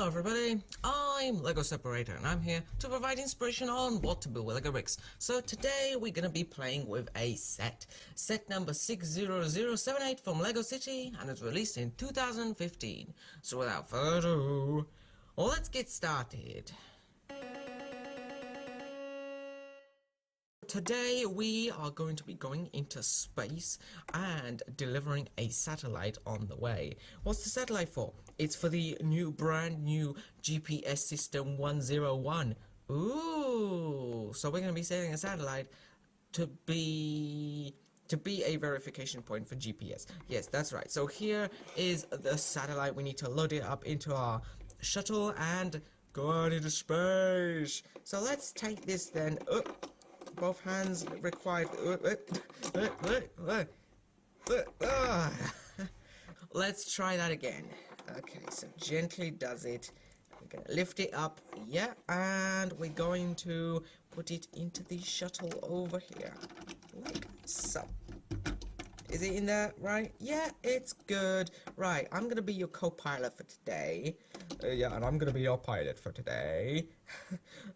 everybody, I'm LEGO Separator and I'm here to provide inspiration on what to build with LEGO bricks. So today we're going to be playing with a set number 60078 from LEGO City, and it's released in 2015. So without further ado, let's get started. Today we are going to be going into space and delivering a satellite on the way. What's the satellite for? It's for the brand new GPS system 101. Ooh, so we're going to be sending a satellite to be a verification point for GPS. Yes, that's right. So here is the satellite. We need to load it up into our shuttle and go out into space. So let's take this then. Both hands required. Let's try that again. Okay, so gently does it. We're gonna lift it up, yeah, and we're going to put it into the shuttle over here, like so. Is it in there? Right? Yeah, it's good. Right, I'm gonna be your co-pilot for today. Yeah, and I'm gonna be your pilot for today.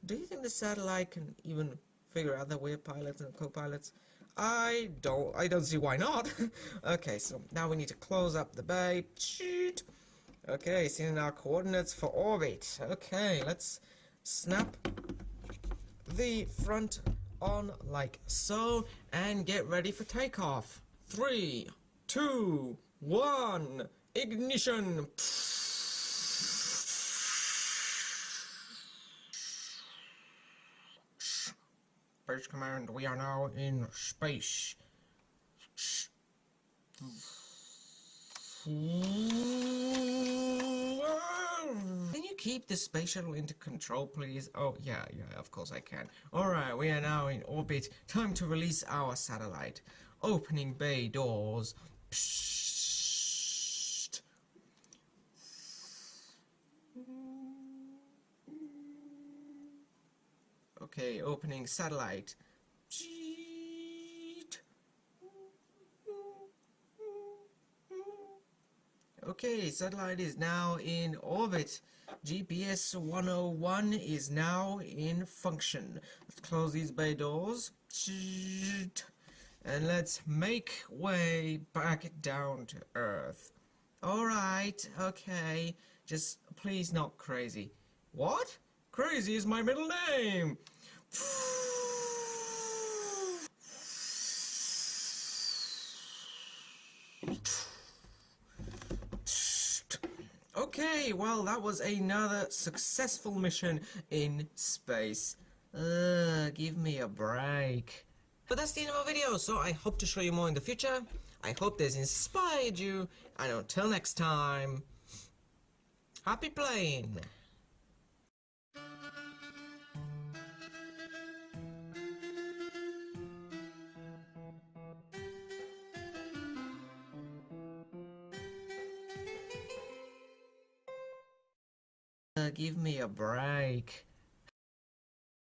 Do you think the satellite can even figure out that we're pilots and co-pilots? I don't see why not. Okay, so now we need to close up the bay. Shoot. Okay, sending our coordinates for orbit. Okay, let's snap the front on like so and get ready for takeoff. 3, 2, 1, ignition. Space Command, we are now in space. Can you keep the space shuttle into control, please? Oh, yeah, of course I can. Alright, we are now in orbit. Time to release our satellite. Opening bay doors. Psst. Okay, opening satellite. Okay, satellite is now in orbit. GPS 101 is now in function. Let's close these bay doors. And let's make way back down to Earth. Alright, okay. Just please not crazy. What? Crazy is my middle name! Okay, well, that was another successful mission in space. Give me a break. But that's the end of our video, so I hope to show you more in the future. I hope this inspired you, and until next time, happy playing! Give me a break.